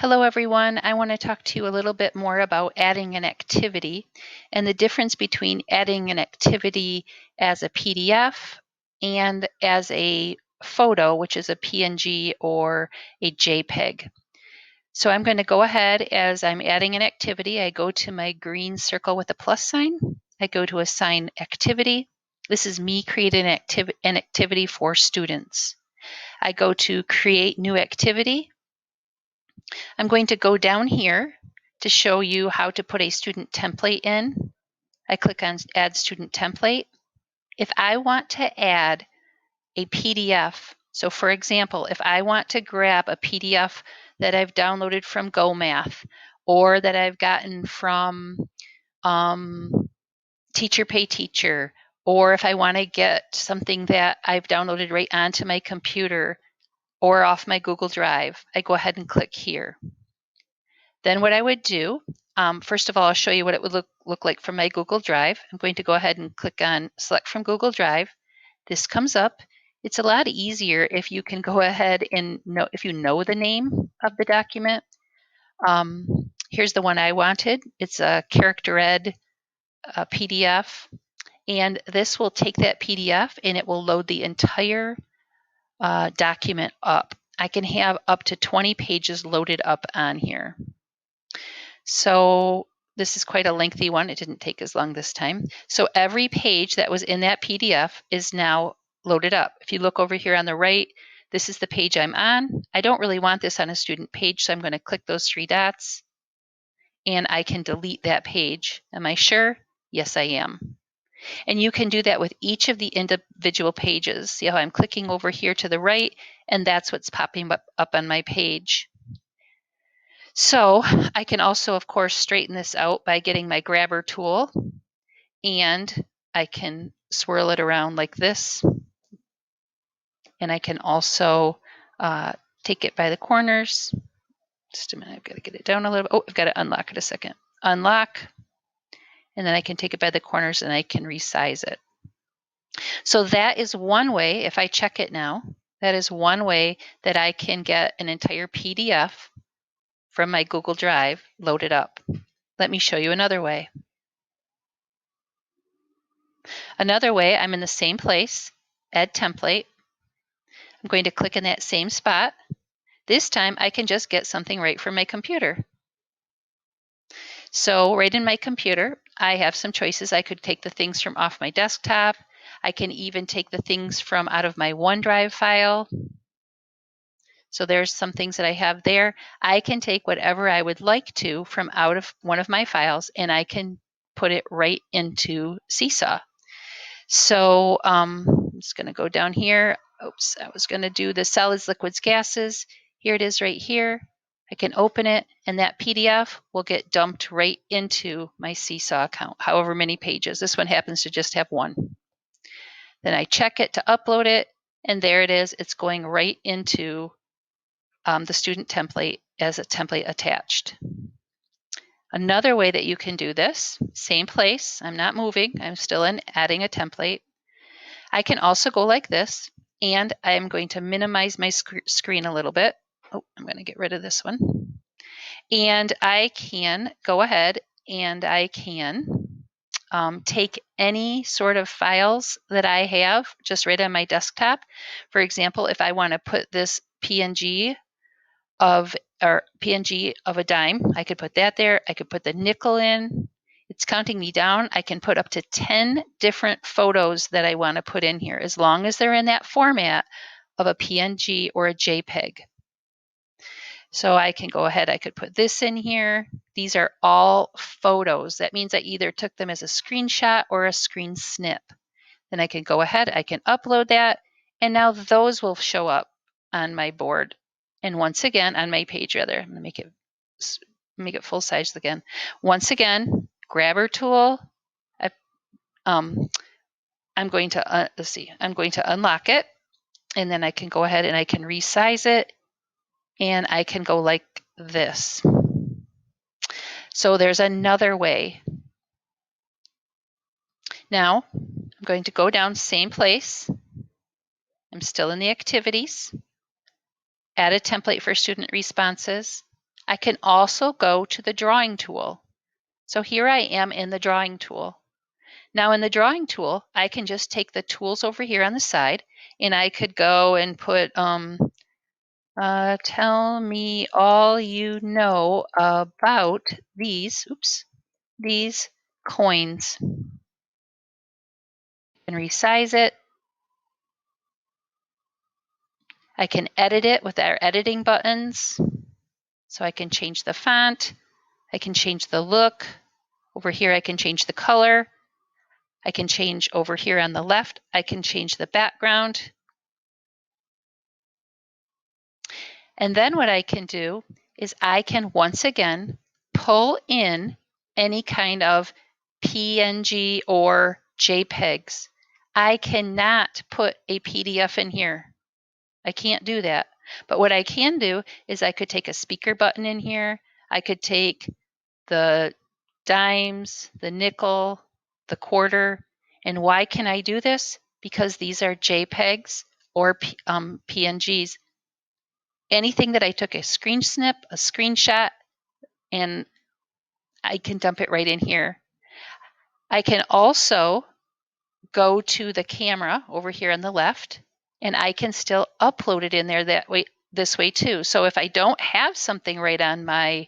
Hello everyone, I want to talk to you a little bit more about adding an activity and the difference between adding an activity as a PDF and as a photo, which is a PNG or a JPEG. So I'm going to go ahead as I'm adding an activity. I go to my green circle with a plus sign. I go to assign activity. This is me creating an activity for students. I go to create new activity. I'm going to go down here to show you how to put a student template in. I click on Add Student Template. If I want to add a PDF, so for example, if I want to grab a PDF that I've downloaded from GoMath or that I've gotten from Teacher Pay Teacher, or if I want to get something that I've downloaded right onto my computer or off my Google Drive, I go ahead and click here. Then what I would do, first of all, I'll show you what it would look like from my Google Drive. I'm going to go ahead and click on Select from Google Drive. This comes up. It's a lot easier if you can go ahead and if you know the name of the document. Here's the one I wanted. It's a character ed PDF. And this will take that PDF and it will load the entire document up. I can have up to 20 pages loaded up on here. So this is quite a lengthy one. It didn't take as long this time. So every page that was in that PDF is now loaded up. If you look over here on the right, this is the page I'm on. I don't really want this on a student page, so I'm going to click those three dots and I can delete that page. Am I sure? Yes, I am. And you can do that with each of the individual pages. See how I'm clicking over here to the right, and that's what's popping up on my page. So I can also, of course, straighten this out by getting my grabber tool, and I can swirl it around like this. And I can also take it by the corners. Just a minute, I've got to get it down a little bit. Oh, I've got to unlock it a second. Unlock, and then I can take it by the corners and I can resize it. So that is one way, if I check it now, that is one way that I can get an entire PDF from my Google Drive loaded up. Let me show you another way. Another way, I'm in the same place, Add Template. I'm going to click in that same spot. This time I can just get something right from my computer. So right in my computer, I have some choices. I could take the things from off my desktop. I can even take the things from out of my OneDrive file. So there's some things that I have there. I can take whatever I would like to from out of one of my files and I can put it right into Seesaw. So I'm just going to go down here. Oops, I was going to do the solids, liquids, gases. Here it is right here. I can open it and that PDF will get dumped right into my Seesaw account, however many pages. This one happens to just have one. Then I check it to upload it and there it is. It's going right into the student template as a template attached. Another way that you can do this, same place, I'm not moving, I'm still in adding a template. I can also go like this, and I'm going to minimize my screen a little bit. Oh, I'm going to get rid of this one. And I can go ahead and I can take any sort of files that I have just right on my desktop. For example, if I want to put this PNG of a dime, I could put that there. I could put the nickel in. It's counting me down. I can put up to 10 different photos that I want to put in here, as long as they're in that format of a PNG or a JPEG. So I can go ahead, I could put this in here. These are all photos. That means I either took them as a screenshot or a screen snip. Then I can go ahead, I can upload that, and now those will show up on my board. And once again, on my page rather, I'm going to make it full size again. Once again, grabber tool. I'm going to I'm going to unlock it, and then I can go ahead and I can resize it, and I can go like this. So there's another way. Now I'm going to go down, same place. I'm still in the activities. Add a template for student responses. I can also go to the drawing tool. So here I am in the drawing tool. Now in the drawing tool, I can just take the tools over here on the side, and I could go and put, tell me all you know about these coins, and resize it. I can edit it with our editing buttons. So I can change the font, I can change the look. Over here, I can change the color. I can change over here on the left, I can change the background. And then what I can do is I can once again pull in any kind of PNG or JPEGs. I cannot put a PDF in here. I can't do that. But what I can do is I could take a speaker button in here. I could take the dimes, the nickel, the quarter. And why can I do this? Because these are JPEGs or PNGs. Anything that I took a screen snip, a screenshot, and I can dump it right in here. I can also go to the camera over here on the left, and I can still upload it in there that way, this way too. So if I don't have something right on my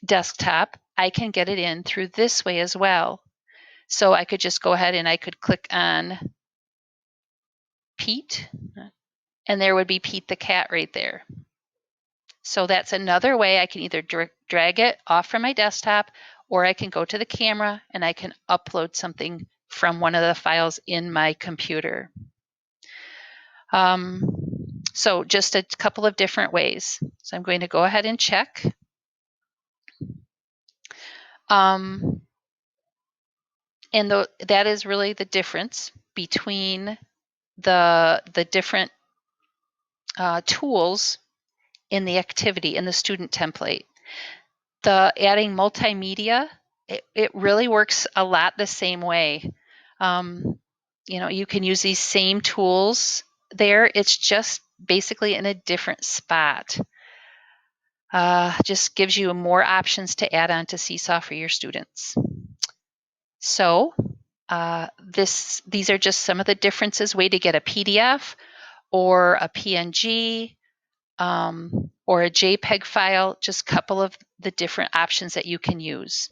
desktop, I can get it in through this way as well. So I could just go ahead and I could click on Pete, and there would be Pete the cat right there. So that's another way I can either drag it off from my desktop, or I can go to the camera and I can upload something from one of the files in my computer. So just a couple of different ways. So I'm going to go ahead and check. And that is really the difference between the different tools in the activity in the student template. The adding multimedia, it really works a lot the same way. You can use these same tools there. It's just basically in a different spot. Just gives you more options to add on to Seesaw for your students. So these are just some of the differences, way to get a PDF or a PNG or a JPEG file, just a couple of the different options that you can use.